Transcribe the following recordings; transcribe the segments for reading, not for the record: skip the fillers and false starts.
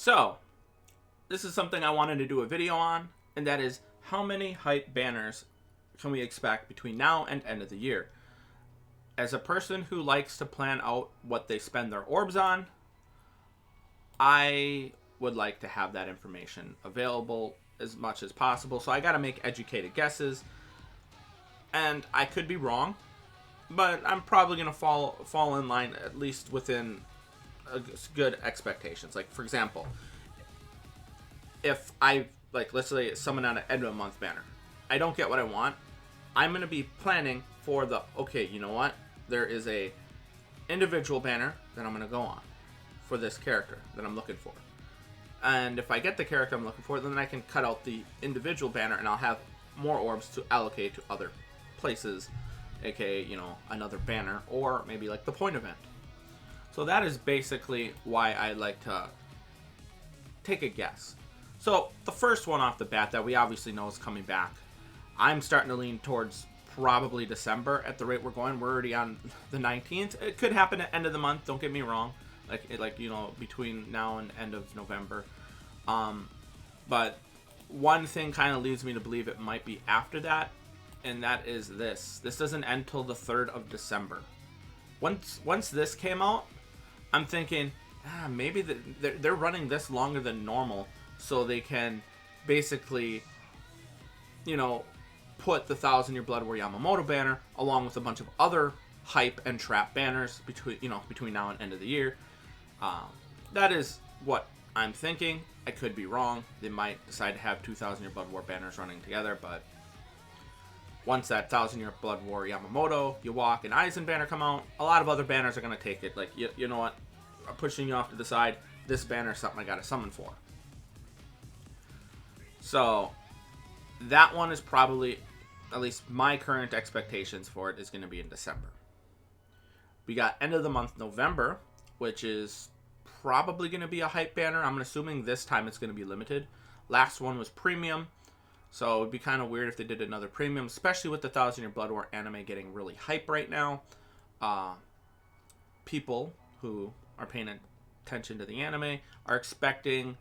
So, this is something I wanted to do a video on, and that is how many hype banners can we expect between now and end of the year. As a person who likes to plan out what they spend their orbs on, I would like to have that information available as much as possible. So I got to make educated guesses, and I could be wrong, but I'm probably going to fall in line at least within good expectations. Like, for example, if I, like, let's say summon on an end of a month banner, I don't get what I want, I'm going to be planning for the, okay, you know what, there is a individual banner that I'm going to go on for this character that I'm looking for. And if I get the character I'm looking for, then I can cut out the individual banner and I'll have more orbs to allocate to other places, aka, you know, another banner, or maybe like the point event. So that is basically why I like to take a guess. So the first one off the bat that we obviously know is coming back, I'm starting to lean towards probably December. At the rate we're going, we're already on the 19th. It could happen at end of the month, don't get me wrong, like you know, between now and end of November. But one thing kind of leads me to believe it might be after that, and that is this doesn't end till the 3rd of December. Once this came out, I'm thinking, maybe they're running this longer than normal so they can basically, you know, put the 1,000-Year Blood War Yamamoto banner along with a bunch of other hype and trap banners between now and end of the year. That is what I'm thinking. I could be wrong. They might decide to have 2,000-Year Blood War banners running together, but once that 1,000-Year Blood War Yamamoto, Yawak, and Aizen banner come out, a lot of other banners are going to take it. Like, you know what? I'm pushing you off to the side. This banner is something I got to summon for. So, that one is probably, at least my current expectations for it, is going to be in December. We got end of the month November, which is probably going to be a hype banner. I'm assuming this time it's going to be limited. Last one was premium, so it would be kind of weird if they did another premium, especially with the 1,000-Year Blood War anime getting really hype right now. People who are paying attention to the anime are expecting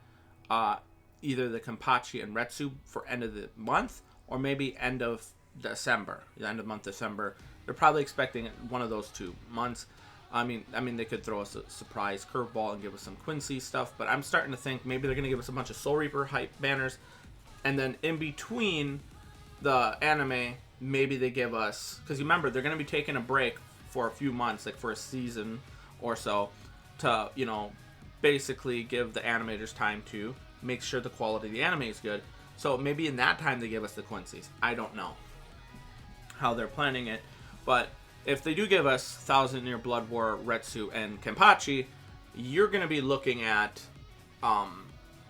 either the Kenpachi and Retsu for end of the month, or maybe end of December, the end of month December. They're probably expecting one of those 2 months. I mean, they could throw us a surprise curveball and give us some Quincy stuff, but I'm starting to think maybe they're going to give us a bunch of Soul Reaper hype banners, and then in between the anime, maybe they give us, because remember, they're going to be taking a break for a few months, like for a season or so, to, you know, basically give the animators time to make sure the quality of the anime is good. So maybe in that time they give us the Quincy's. I don't know how they're planning it, but if they do give us 1,000-Year Blood War, Retsu, and Kenpachi, you're going to be looking at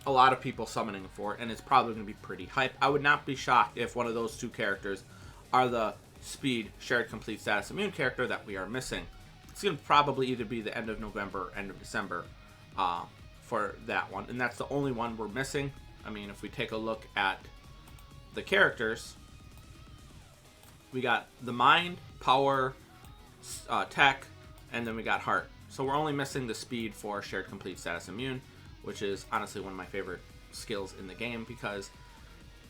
a lot of people summoning for it, and it's probably going to be pretty hype. I would not be shocked if one of those 2 characters are the speed shared complete status immune character that we are missing. It's going to probably either be the end of November, end of December for that one, and that's the only one we're missing. I mean, if we take a look at the characters, we got the mind, power, tech, and then we got heart. So we're only missing the speed for shared complete status immune, which is honestly one of my favorite skills in the game because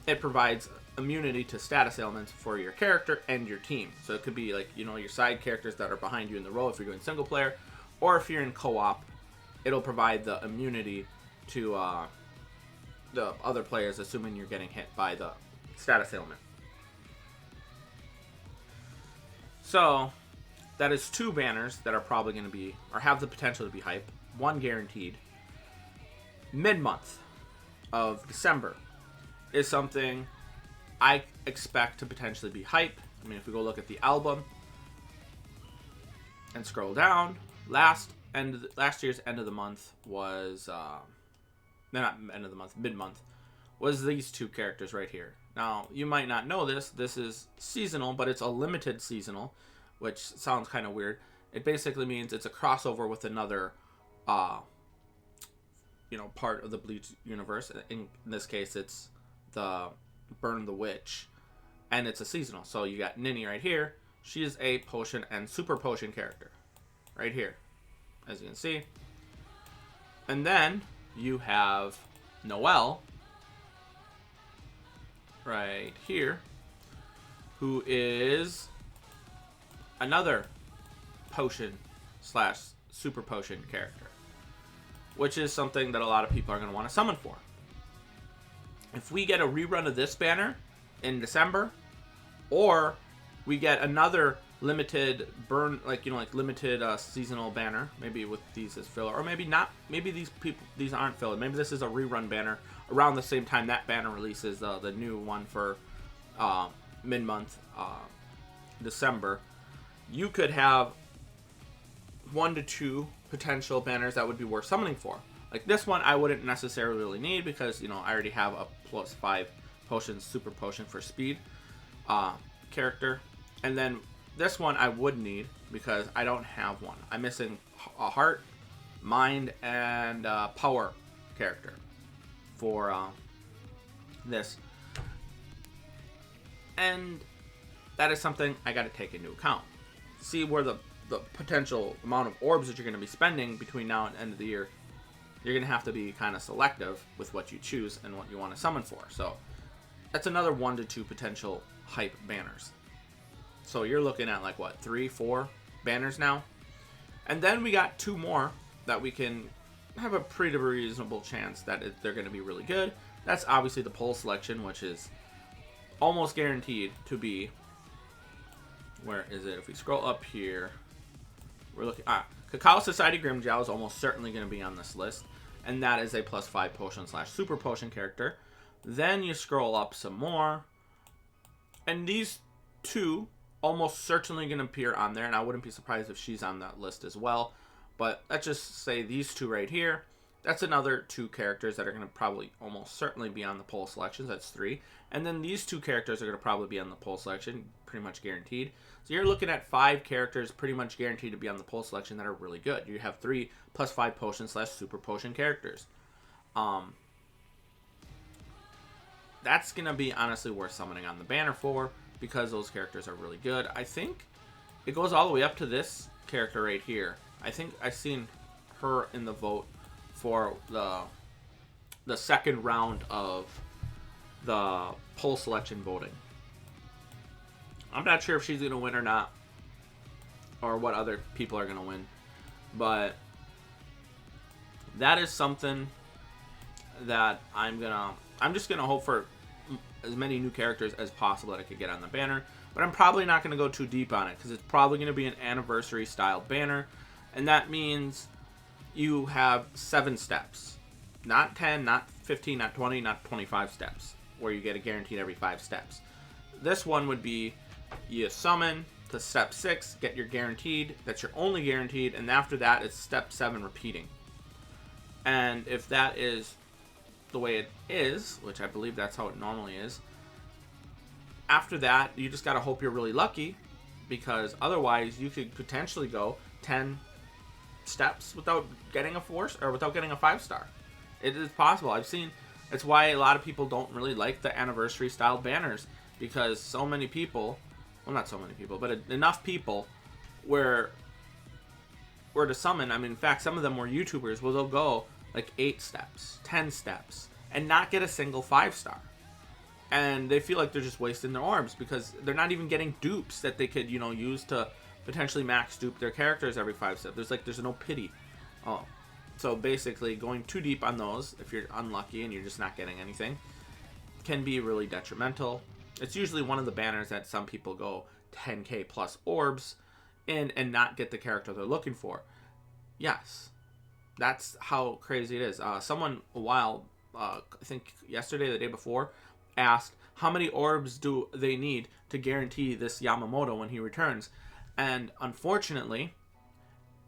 it provides immunity to status ailments for your character and your team. So it could be like, you know, your side characters that are behind you in the row if you're doing single player, or if you're in co-op, it'll provide the immunity to the other players, assuming you're getting hit by the status ailment. So that is 2 banners that are probably going to be, or have the potential to be hype. 1 guaranteed. Mid-month of December is something I expect to potentially be hype. I mean, if we go look at the album and scroll down, last year's end of the month was not end of the month, mid-month, was these 2 characters right here. Now, you might not know this is seasonal, but it's a limited seasonal, which sounds kind of weird. It basically means it's a crossover with another part of the Bleach universe. In this case, it's the Burn the Witch, and it's a seasonal. So you got Nini right here. She is a potion and super potion character right here, as you can see. And then you have Noelle right here, who is another potion slash super potion character, which is something that a lot of people are going to want to summon for. If we get a rerun of this banner in December, or we get another limited limited seasonal banner, maybe with these as filler, or maybe not, maybe these aren't filler, maybe this is a rerun banner around the same time that banner releases, the new one for mid-month December. You could have 1 to 2 potential banners that would be worth summoning for. Like this one I wouldn't necessarily need, because I already have a +5 potion super potion for speed character, and then this one I would need because I don't have one. I'm missing a heart, mind, and power character for this, and that is something I got to take into account. See where the potential amount of orbs that you're going to be spending between now and end of the year. You're going to have to be kind of selective with what you choose and what you want to summon for. So that's another 1 to 2 potential hype banners. So you're looking at like what, 3, 4 banners now, and then we got 2 more that we can have a pretty reasonable chance that they're going to be really good. That's obviously the poll selection, which is almost guaranteed to be. Where is it? If we scroll up here, we're looking. Cacao Society Grimjow is almost certainly going to be on this list, and that is a +5 potion slash super potion character. Then you scroll up some more, and these 2 almost certainly going to appear on there, and I wouldn't be surprised if she's on that list as well. But let's just say these 2 right here. That's another 2 characters that are going to probably almost certainly be on the poll selections. That's 3. And then these 2 characters are going to probably be on the poll selection, pretty much guaranteed. So you're looking at 5 characters pretty much guaranteed to be on the poll selection that are really good. You have 3 +5 potion slash super potion characters. That's going to be honestly worth summoning on the banner for, because those characters are really good. I think it goes all the way up to this character right here. I think I've seen her in the vote for the second round of the poll selection voting. I'm not sure if she's going to win or not, or what other people are going to win, but that is something that I'm just going to hope for as many new characters as possible that I could get on the banner. But I'm probably not going to go too deep on it, because it's probably going to be an anniversary style banner, and that means you have 7 steps, not 10, not 15, not 20, not 25 steps, where you get a guaranteed every 5 steps. This one would be, you summon to step 6, get your guaranteed, that's your only guaranteed, and after that it's step 7 repeating. And if that is the way it is, which I believe that's how it normally is, after that you just gotta hope you're really lucky, because otherwise you could potentially go 10 steps without getting a 4 or without getting a 5-star. It is possible. I've seen. It's why a lot of people don't really like the anniversary style banners, because so many people, well, not so many people, but enough people were to summon. I mean, in fact, some of them were YouTubers. Well, they'll go like 8 steps, 10 steps, and not get a single 5-star. And they feel like they're just wasting their orbs, because they're not even getting dupes that they could, use to potentially max dupe their characters every 5 steps. There's no pity. So basically, going too deep on those, if you're unlucky and you're just not getting anything, can be really detrimental. It's usually one of the banners that some people go 10k plus orbs in and not get the character they're looking for. Yes, that's how crazy it is. Someone I think yesterday or the day before, asked how many orbs do they need to guarantee this Yamamoto when he returns. And unfortunately,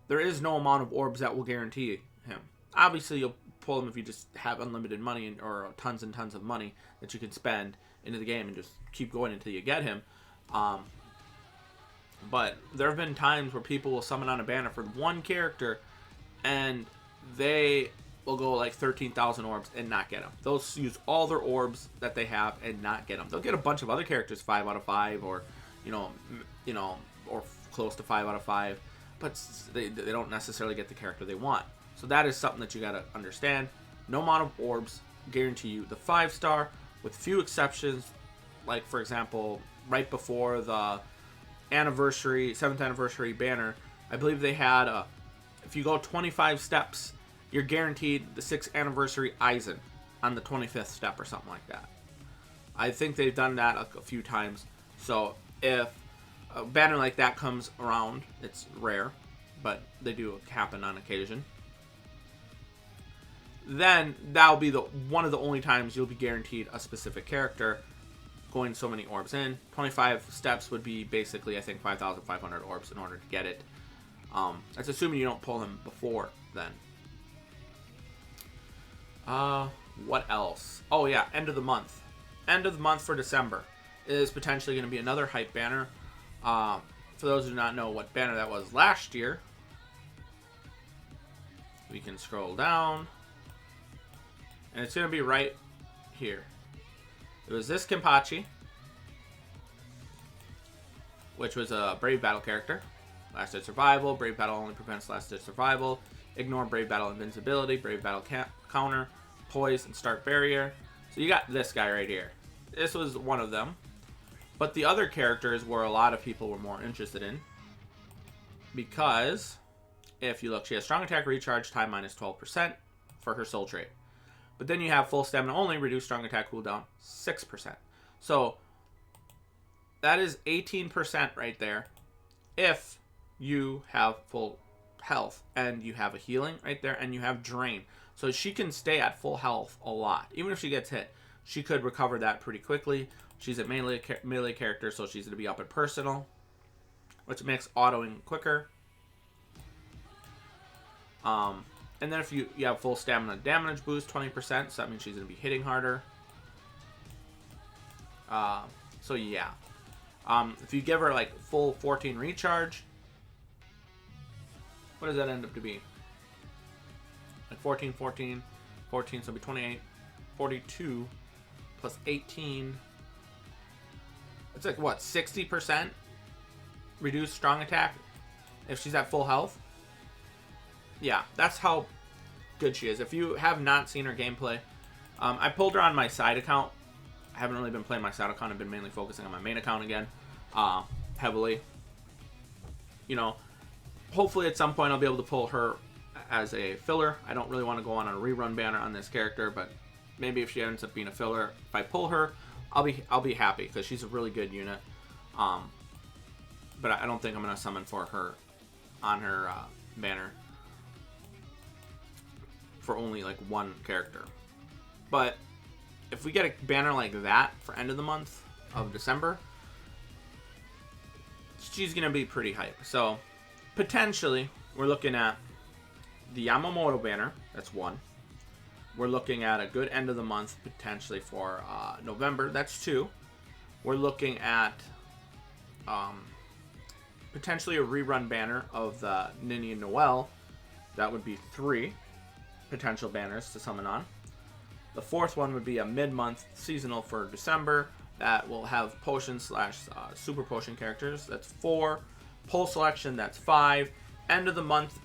there is no amount of orbs that will guarantee him. Obviously, you'll pull him if you just have unlimited money or tons and tons of money that you can spend into the game and just keep going until you get him. But there have been times where people will summon on a banner for one character, and they will go like 13,000 orbs and not get them. They'll use all their orbs that they have and not get them. They'll get a bunch of other characters 5 out of 5, or or close to 5 out of 5, but they don't necessarily get the character they want. So that is something that you got to understand. No amount of orbs guarantee you the 5-star, with few exceptions. Like, for example, right before the 7th anniversary banner, I believe they had if you go 25 steps, you're guaranteed the 6th anniversary Eisen on the 25th step or something like that. I think they've done that a few times. So if a banner like that comes around, it's rare, but they do happen on occasion, then that'll be one of the only times you'll be guaranteed a specific character going so many orbs in. 25 steps would be basically, I think, 5,500 orbs in order to get it. That's assuming you don't pull him before then. What else? Oh yeah, end of the month. End of the month for December is potentially going to be another hype banner. For those who do not know what banner that was last year, we can scroll down, and it's going to be right here. It was this Kenpachi, which was a Brave Battle character. Last Ditch Survival. Brave Battle only prevents Last Ditch Survival. Ignore Brave Battle Invincibility. Brave Battle Counter. Poise and Start Barrier. So you got this guy right here. This was one of them. But the other characters were a lot of people were more interested in. Because, if you look, she has Strong Attack Recharge time minus 12% for her soul trait. But then you have Full Stamina only, reduce Strong Attack cooldown 6%. So, that is 18% right there. If you have full health and you have a healing right there and you have drain. So she can stay at full health a lot. Even if she gets hit, she could recover that pretty quickly. She's a melee character, so she's going to be up at personal, which makes autoing quicker. And then if you have full stamina damage boost, 20%, so that means she's going to be hitting harder. So yeah. If you give her like full 14 recharge, what does that end up to be? Like 14, 14, 14, so it'll be 28, 42, plus 18. It's like, what, 60% reduced strong attack if she's at full health? Yeah, that's how good she is. If you have not seen her gameplay, I pulled her on my side account. I haven't really been playing my side account. I've been mainly focusing on my main account again, heavily. You know, hopefully at some point I'll be able to pull her as a filler. I don't really want to go on a rerun banner on this character, but maybe if she ends up being a filler, if I pull her, I'll be happy because she's a really good unit. But I don't think I'm gonna summon for her on her banner for only like one character. But if we get a banner like that for end of the month of December, she's gonna be pretty hype. So potentially we're looking at the Yamamoto banner. That's one. We're looking at a good end of the month potentially for November. That's 2. We're looking at potentially a rerun banner of the Nini and Noel. That would be 3 potential banners to summon on. The 4th one would be a mid-month seasonal for December that will have potion / super potion characters. That's 4. Pull selection, that's 5. End of the month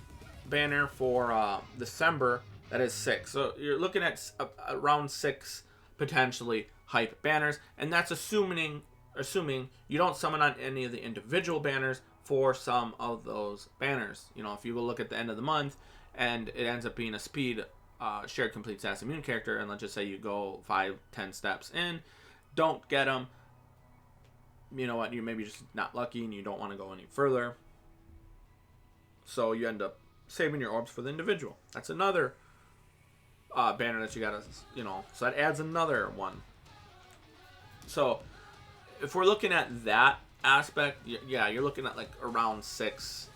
banner for December, that is 6. So you're looking at around 6 potentially hype banners, and that's assuming you don't summon on any of the individual banners for some of those banners. You know, if you go look at the end of the month and it ends up being a speed shared complete stats immune character, and let's just say you go 5-10 steps in, don't get them, you know what, you're maybe just not lucky and you don't want to go any further, so you end up saving your orbs for the individual. That's another banner that you gotta, you know, so that adds another one. So if we're looking at that aspect, yeah, you're looking at like around 6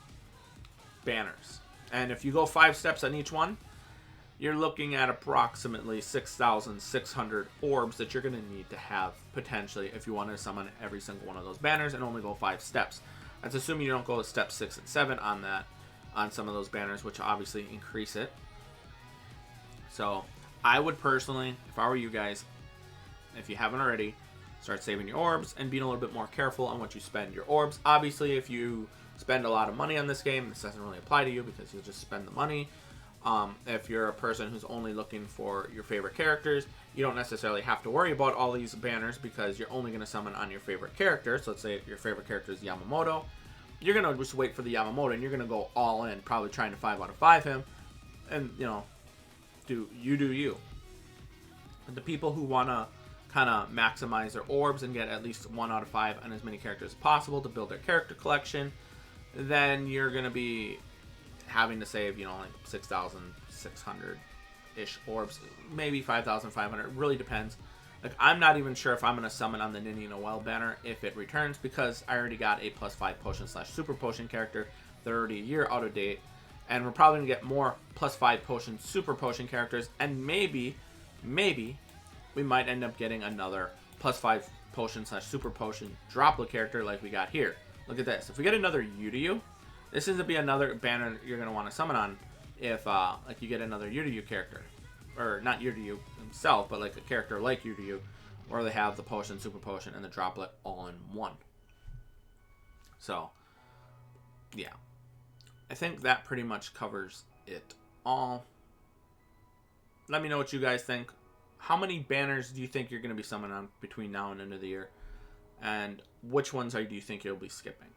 banners, and if you go 5 steps on each one, you're looking at approximately 6,600 orbs that you're going to need to have potentially if you want to summon every single one of those banners and only go 5 steps. That's assuming you don't go to step 6 and 7 on some of those banners, which obviously increase it. So I would personally, if I were you guys, if you haven't already, start saving your orbs and being a little bit more careful on what you spend your orbs. Obviously, if you spend a lot of money on this game, this doesn't really apply to you because you'll just spend the money. If you're a person who's only looking for your favorite characters, you don't necessarily have to worry about all these banners because you're only going to summon on your favorite character. So let's say your favorite character is Yamamoto. You're going to just wait for the Yamamoto and you're going to go all in, probably trying to 5 out of 5 him. And, you know, do you. But the people who want to kind of maximize their orbs and get at least 1 out of 5 on as many characters as possible to build their character collection, then you're going to be having to save, you know, like 6,600-ish orbs, maybe 5,500. It really depends. Like, I'm not even sure if I'm going to summon on the Nini Noel banner if it returns, because I already got a +5 potion / super potion character. They're already a year out of date. And we're probably going to get more +5 potion, super potion characters. And maybe, we might end up getting another +5 potion / super potion droplet character like we got here. Look at this. If we get another Yu, this is to be another banner you're going to want to summon on if like you get another Yu character. Or not Yu himself, but like a character like Yu, where they have the potion, super potion, and the droplet all in one. So, yeah. I think that pretty much covers it all. Let me know what you guys think. How many banners do you think you're going to be summoning on between now and end of the year? And which ones do you think you'll be skipping?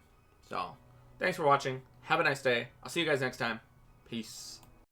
So, thanks for watching. Have a nice day. I'll see you guys next time. Peace.